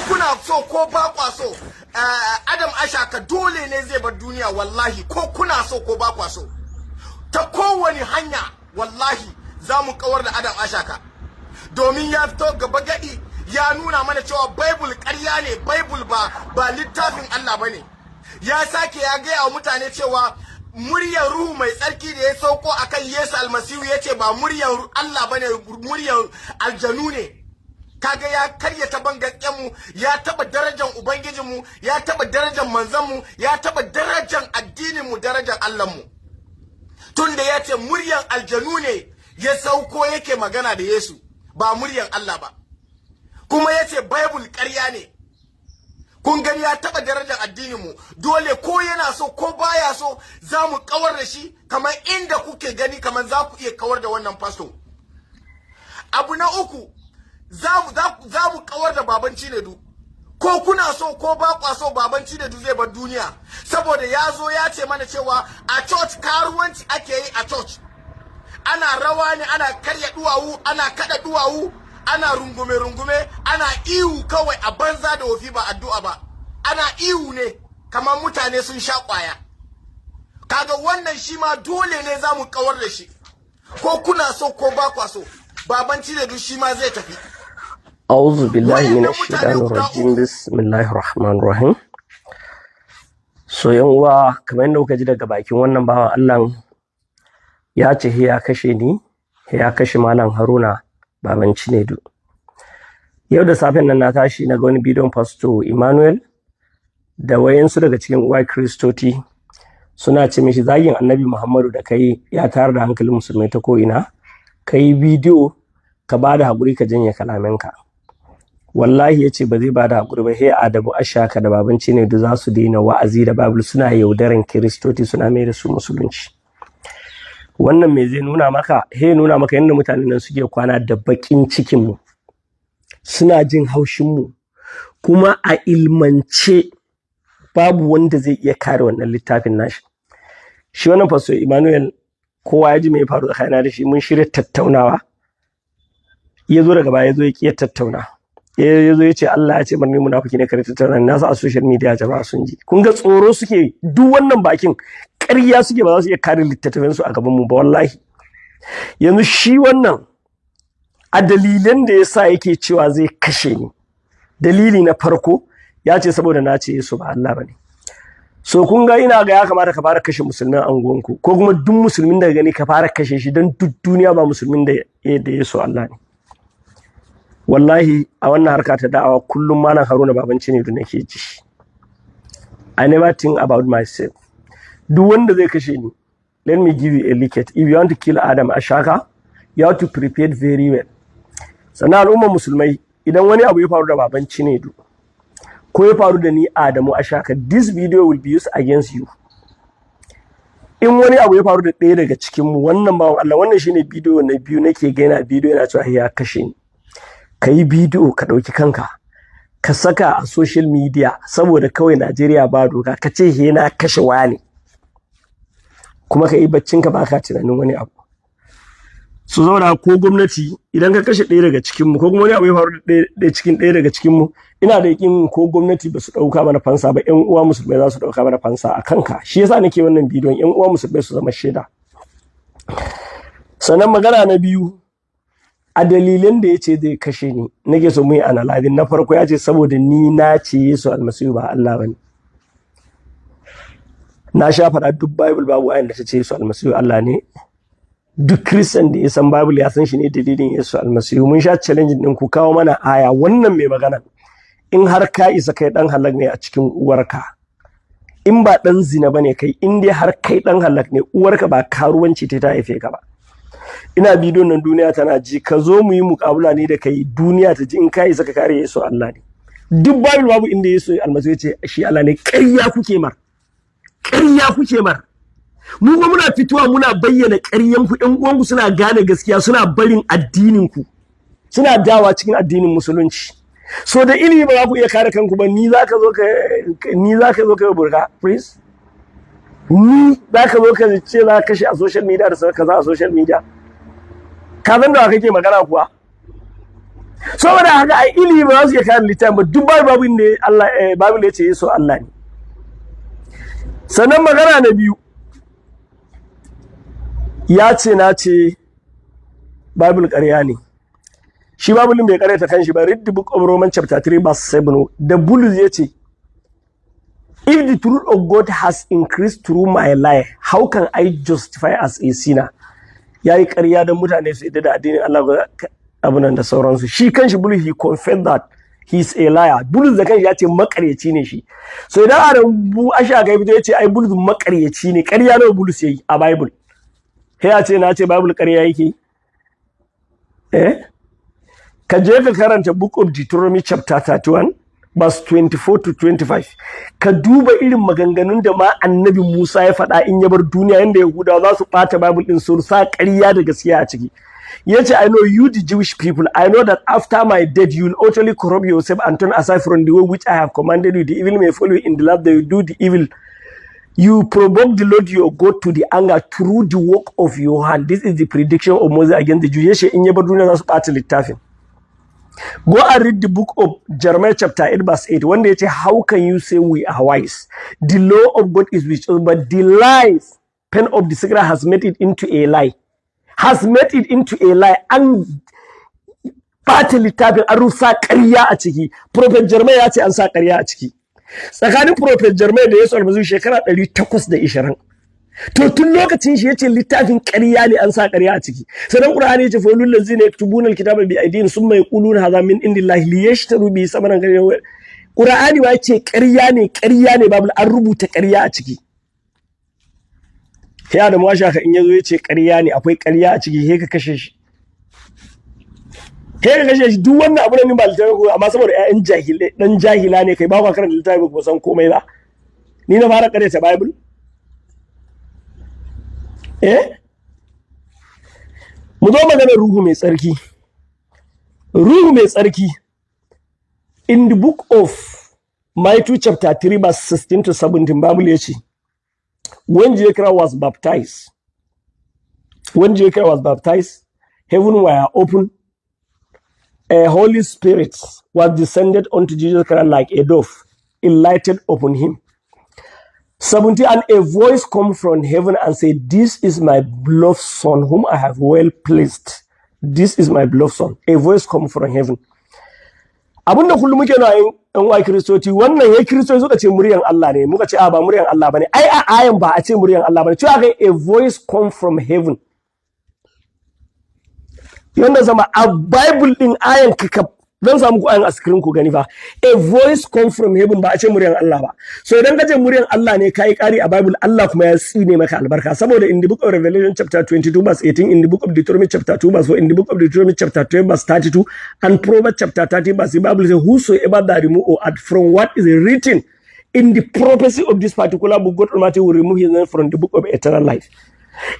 kuna so ko ba kwa so Adam Ashaka dole ne zai bar duniya wallahi, ko kuna so ko ba kwa so, ta kowane hanya wallahi za mu kawar da Adam Ashaka, domin ya fito gaba gadi ya nuna mana cewa Bible ƙarya ne, Bible ba littafin Allah bane. Ya sake ya gaya wa mutane cewa muryar ruhu mai tsarki da ya sauko akan Yesu almasihu yace ba muryar Allah bane, muryar aljanu ne. Kaga ya karyata bangakken mu, ya taba darajar ubangijin mu, ya taba darajar manzon mu, ya taba darajar addinin mu, darajar Allah mu. Tunda yace muryar aljanu ne ya sauko yake magana da Yesu, ba muryar Allah ba. Kuma yace Bible ƙarya ne. Kun gani ya taba darajar addinin mu, dole ko yana so ko baya so za mu kawar da shi, kamar inda kuke gani, kamar za ku iya kawar da wannan pastor. Abu na uku, za mu kawar da Baban Cinedu, ko kuna so ko ba kwa so Baban Cinedu zai bar duniya, saboda ya zo ya ce mana cewa a church karuwanci ake yi a church, ana rawa ne, ana karya duwawu, ana kada duwawu, ana rungume ana ihu kawai a banza da wofi, ba addu'a ba, ana ihu ne kamar mutane sun sha kwaya. Kaga wannan shi ma dole ne za mu kawar da shi, ko kuna so ko ba kwa so Baban Cinedu shi ma zai tafi. A'udhu billahi minash shaitanir rajim. Bismillahir rahmanir rahim. So yan uwa, kamar yadda kuka ji daga bakin wannan bawan Allah, ya ce ya kashe ni, ya kashe Malam Haruna Baban Cinedu. Yau da safen nan na tashi na ga wani bidiyon Pastor Emmanuel da wayansu daga cikin uwa Kristoti suna ce mishi zagin Annabi Muhammadu da kai ya tayar da hankalin musulmai ta ko ina. Kai bidiyo ka bada hakuri ka janye kalamanka. Wallahi yace ba zai bada hakuri ba. He Adabu Ashaka da Baban Cinedu za su daina wa'azi da Bible, suna yaudaran Kiristoti, suna mai da su musulunci. Wannan me zai nuna maka? He nuna maka yanda mutanen nan suke kwana da bakin cikin mu, suna jin haushin mu, kuma a ilmance babu wanda zai iya kare wannan littafin nashi. Shi wannan Pastor Emmanuel, kowa ya ji me ya faru tsakanin da shi, mun shirya tattaunawa, ya zo daga baya ya zo ya kiyar tattauna, ya zo ya ce Allah ya ce barni munafiki ne kare tattauna. Na sa a social media jama'a sun ji, kun ga tsoro suke, duk wannan bakin ƙarya suke, ba za su iya kare littattafan su a gaban mu ba wallahi. Yanzu shi wannan a dalilan da yasa yake cewa zai kashe ni, dalili na farko ya ce saboda na ce Yesu ba Allah bane. So kun ga ina ga ya kamata ka fara kashe musulmin anguwanku, ko kuma duk musulmin da gani ka fara kashe shi, don duk duniya ba musulmin da Yesu Allah ne. Wallahi a wannan harka ta da'awa kullum Malam Haruna Baban Cinedu nake ji. I never think about myself. Duk wanda zai kashe ni, let me give you a licket. If you want to kill Adam Ashaka, you have to prepare very well. Sannan al'ummar musulmai, idan wani abu ya faru da Baban Cinedu ko ya faru da ni Adamu Ashaka, this video will be used against you. In wani abu ya faru da ɗaya daga cikin mu, wannan bawan Allah, wannan shine bidiyo na biyu nake ga yana bidiyo yana cewa ya kashe ni. Kai bidiyo ka dauki kanka ka saka a social media saboda kawai Najeriya ba doka, ka ce he na kashe wani, kuma ka yi baccin ka baka tunanin wani abu. Su zauna ko gwamnati, idan ka kashe ɗaya daga cikin mu ko kuma wani abu ya faru da cikin ɗaya daga cikin mu, ina da yakin ko gwamnati ba su dauka mana fansa ba, ƴan uwa musulmai za su dauka mana fansa a kanka. Shi yasa nake wannan bidiyon, ƴan uwa musulmai su zama shaida. Sannan magana na biyu, a dalilin da yace zai kashe ni, nake so mu yi analysis. Na farko ya ce saboda ni na ce Yesu almasihu ba Allah bane. Na sha faɗa duk Bible babu ayin da ta ce Yesu almasihu Allah ne. Duk Christian da ya san Bible ya san shi ne dalilin Yesu almasihu. Mun sha challenge din ku kawo mana aya, wannan mai magana in har ka isa kai dan halak ne a cikin uwarka, in ba dan zina bane kai, in dai har kai dan halak ne, uwarka ba karuwanci ta haife ka ba. Ina bidiyon nan duniya tana ji, ka zo mu yi muƙabala ne da kai, duniya ta ji in ka isa ka kare Yesu Allah ne. Duk Bible babu inda Yesu almasihu ya ce shi Allah ne. Ƙarya kuke mar, ƙarya kuke mar. Mu kuma muna fitowa muna bayyana ƙaryan ku, ɗan uwanku suna gane gaskiya, suna barin addinin ku, suna dawa cikin addinin musulunci. So da ilimi ba za ku iya kare kanku ba, ni za ka zo ka burka, please. Ni za ka zo ka ce za ka kashe a social media da kaza a social media. Ka san da kake magana kuwa? saboda haka ai ilimi ba za su iya kare littafin ba duk babu ne Allah babu ne ce Yesu Allah ne. Sannan magana na biyu ya ce na ce Bible ƙarya ne. Shi Bible bai ƙaryata kanshi ba. Read the book of Romans chapter 3 verse 7. Da Bulus ya ce, if the truth of God has increased through my life, how can I justify as a sinner? Ya yi ƙarya don mutane su yadda da addinin Allah abunan da sauransu. Shi kanshi Bulus he confessed that he is a liar. Bulus da kanshi ya ce makaryaci ne shi. So idan a rubu Ashaka ya fito ya ce ai Bulus makaryaci ne, ƙarya nawa Bulus ya yi a Bible. Sai ya ce na ce Bible ƙarya yake. Ka je ka karanta book of Deuteronomy chapter 31 verse 24 to 25. Ka duba irin maganganun da ma annabi Musa ya faɗa in ya bar duniya yanda Yahudawa za su ɓata Bible ɗin su sa ƙarya da gaskiya a ciki. Yace, I know you the Jewish people, I know that after my death you will utterly corrupt yourself and turn aside from the way which I have commanded you. The evil may follow you in the love that you do the evil. You provoke the Lord your God to the anger through the work of your hand. This is the prediction of Moses against the Jews. In ya bar duniya za su ɓata littafin. Go and read the book of Jeremiah chapter 8 verse 8. Wanda yace, how can you say we are wise? The law of God is with us, but the lies, pen of the secret has made it into a lie. Has made it into a lie. An ɓata littafin an rusa ƙarya a ciki. Prophet Jeremiah ya ce an sa ƙarya a ciki. Tsakanin Prophet Jeremiah da Yesu almasihu shekara 820. To tun lokacin shi yace littafin ƙarya ne an sa ƙarya a ciki. Sannan Qur'ani yace fa ulul ladzina yaktubuna alkitaba bi aydihim summa yaquluna hadha min indillahi liyashtaru bi samanan qalila. Qur'ani ba yace ƙarya ne babu an rubuta ƙarya a ciki. Sai da Ashaka in yazo yace ƙarya ne akwai ƙarya a ciki sai ka kashe shi. Kai ka kashe shi duk wannan abu ne ba littafi ko amma saboda ƴaƴan jahilai dan jahila ne kai ba ka karanta littafi ko san komai ba. Ni na fara karanta Bible. Mu zo maganar ruhu mai tsarki. Ruhu mai tsarki in the book of Matthew chapter 3 verse 16 to 17 Bible yace when Jesus was baptized, heaven were open. A Holy Spirit was descended unto Jesus Christ like a dove, lighted upon him. 17, and a voice come from heaven and said, this is my beloved son, whom I have well pleased. This is my beloved son. A voice come from heaven. Abunda kullum muke na yin wa Kiristoci, wannan ya Kiristoci suka ce muryan Allah ne, muka ce a ba muryan Allah bane. Ai a ayan ba a ce muryan Allah bane. Cewa kai a voice come from heaven. Yanda zama a Bible din ayan kakab zan samu ku ayan a screen ku gani fa. A voice come from heaven ba a ce muryan Allah ba. So idan ka ce muryan Allah ne kai kari a Bible, Allah kuma ya tsine maka albarka. Saboda in the book of Revelation chapter 22 verse 18, in the book of Deuteronomy chapter 2 verse 4, in the book of Deuteronomy chapter 12 verse 32, and Proverbs chapter 30 verse the Bible says, whosoever that remove or add from what is written in the prophecy of this particular book, God Almighty will remove his name from the book of eternal life.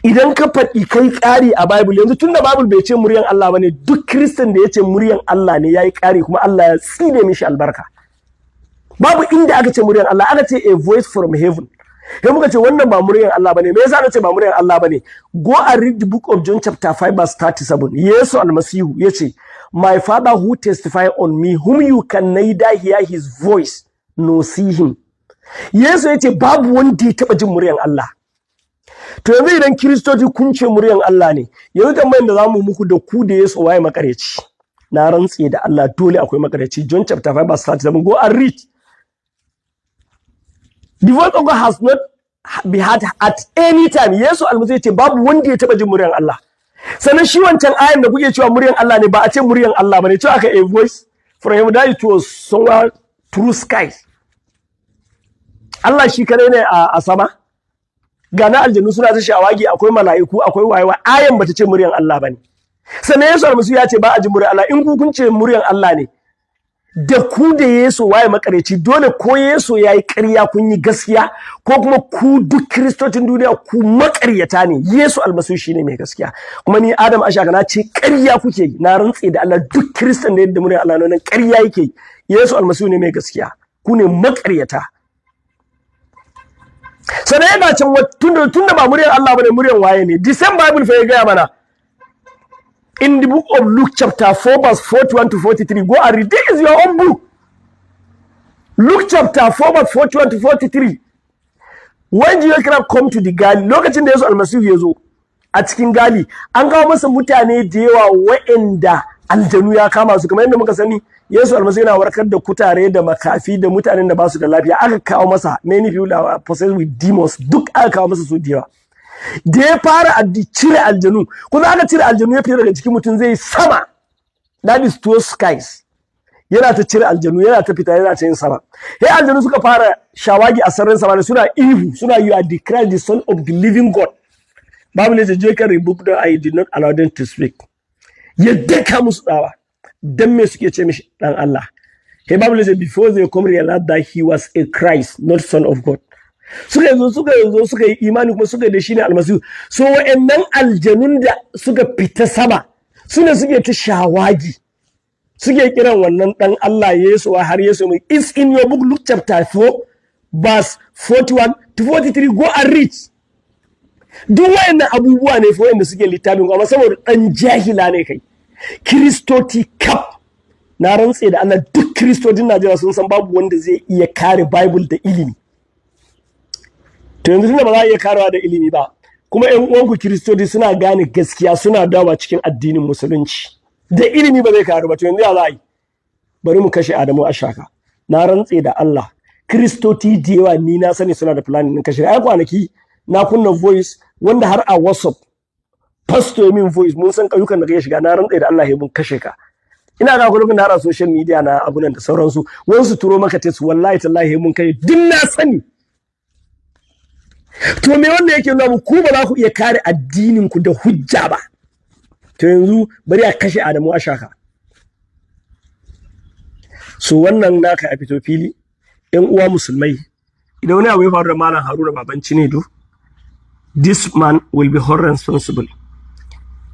Idan ka faɗi kai ƙari a Bible, yanzu tunda Bible bai ce muryan Allah bane, duk Kiristan da ya ce muryan Allah ne yayi ƙari kuma Allah ya tsine mishi albarka. Babu inda aka ce muryan Allah, aka ce a voice from heaven. Sai muka ce wannan ba muryan Allah bane. Me yasa aka ce ba muryan Allah bane? Go and read the book of John chapter 5 verse 37. Yesu almasihu yace, my Father who testify on me, whom you can neither hear his voice nor see him. Yesu yace babu wanda ya taba jin muryan Allah. To yanzu idan Kiristoci kun ce muryan Allah ne, yanzu tambayin da zamu muku da ku da Yesu waye makareci. Na rantse da Allah dole akwai makareci. John chapter 5 verse 37. Go and read. The voice of God has not been heard at any time. Yesu almasihu yace babu wanda ya taba jin muryan Allah. Sannan shi wancan ayan da kuke cewa muryan Allah ne ba a ce muryan Allah bane. Cewa aka a voice from heaven, that it was somewhere through skies. Allah shi kare ne a sama. Ga na aljannu suna ta shawagi, akwai mala'iku, akwai wayewa. Ayan bata ce muryan Allah bane. Sannan Yesu almasihu ya ce ba a ji muryan Allah. In ku kun ce muryan Allah ne, da ku da Yesu waye makareci, dole ko Yesu yayi ƙarya kun yi gaskiya, ko kuma ku duk Kiristocin duniya ku makaryata ne. Yesu almasihu shine mai gaskiya. Kuma ni Adam Ashaka na ce ƙarya kuke yi. Na rantse da Allah duk Kiristan da yadda muryan Allah nan ƙarya yake yi. Yesu almasihu ne mai gaskiya. Ku ne makaryata. Sannan yana can tunda ba muryan Allah bane, muryan waye ne? The same Bible fa ya gaya mana. in the book of Luke chapter 4 verse 41 to 43. Go and read. This is your own book. Luke chapter 4 verse 41 to 43. When Jesus Christ come to the Galilee, lokacin da Yesu almasihu ya zo a cikin Gali, an kawo masa mutane da yawa wa'anda aljanu ya kama su, kamar yadda muka sani Yesu almasihu yana warkar da kutare da makafi da mutanen da ba su da lafiya. Aka kawo masa many people are possessed with demons, duk aka kawo masa su da yawa. Da ya fara cire aljanu, kuma aka cire aljanu ya fita daga cikin mutum zai sama, that is two skies. Yana ta cire aljanu, yana ta fita, yana ta yin sama. Sai aljanu suka fara shawagi a sararin sama, suna ihu, suna you are the Christ, the son of the living God. Bible ne je ka rebuke them, I did not allow them to speak. Ya daka musu tsawa. Dan me suke ce mishi dan Allah. Sai Bible ne before they come realize that he was a Christ, not son of God. Suka yi imani kuma suka da shi ne almasihu. So wa'annan aljanun da suka fita sama suna suke ta shawagi, suke kiran wannan dan Allah Yesu har Yesu mai. It's in your book Luke chapter 4 verse 41 to 43. Go and read. Duk wa'annan abubuwa ne fa wa'anda suke littafin, amma saboda dan jahila ne kai. Kiristoti kap na rantse da Allah, duk kiristocin Najeriya sun san babu wanda zai iya kare Bible da ilimi. To yanzu tunda ba za a iya karewa da ilimi ba, kuma ƴan uwanku kiristoci suna gane gaskiya, suna dawa cikin addinin musulunci, da ilimi ba zai karu ba. To yanzu ya za a yi? Bari mu kashe Adamu Ashaka. Na rantse da Allah, kiristoci da yawa ni na sani suna da planning din kashe. Ai kwanaki na kunna voice wanda har a WhatsApp pastor min voice, mun san kayukan da kai shiga, na rantse da Allah ya mun kashe ka. Ina ga gurbin har a social media na abunan da sauransu, wasu turo maka text, wallahi tallahi mun kai, din na sani. To me wanda yake nuna ku ba za ku iya kare addinin ku da hujja ba. To yanzu bari a kashe Adamu Ashaka. So wannan naka a fito fili, ƴan uwa musulmai, idan wani abu ya faru da Malam Haruna Baban Cinedu, this man will be held responsible.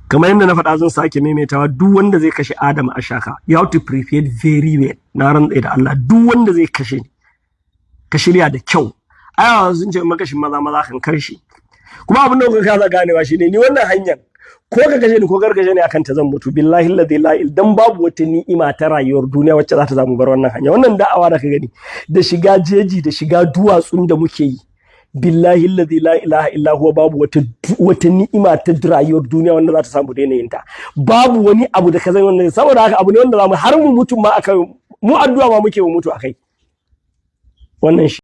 Kamar yadda na faɗa zan sake maimaitawa, duk wanda zai kashe Adamu Ashaka, you have to prepare very well. Na rantsa da Allah, duk wanda zai kashe ka shirya da kyau. Ayawa sun ce makashin maza kan karshe. Kuma abin da kuka kaza ganewa shine ni wannan hanyar ko ka kashe ni ko kar kashe ni akan ta zan mutu, billahi la ilaha illa, dan babu wata ni'ima ta rayuwar duniya wacce za ta zamu bar wannan hanya. Wannan da'awa da ka gani da shiga jeji da shiga duwatsun da muke yi, billahi la ilaha illa huwa, babu wata ni'ima ta rayuwar duniya wanda za ta samu daina yin ta. Babu wani abu da ka zai wannan, saboda haka abu ne wanda zamu har mu mutu ma akai, mu addu'a ma muke mu mutu akai. Wannan shi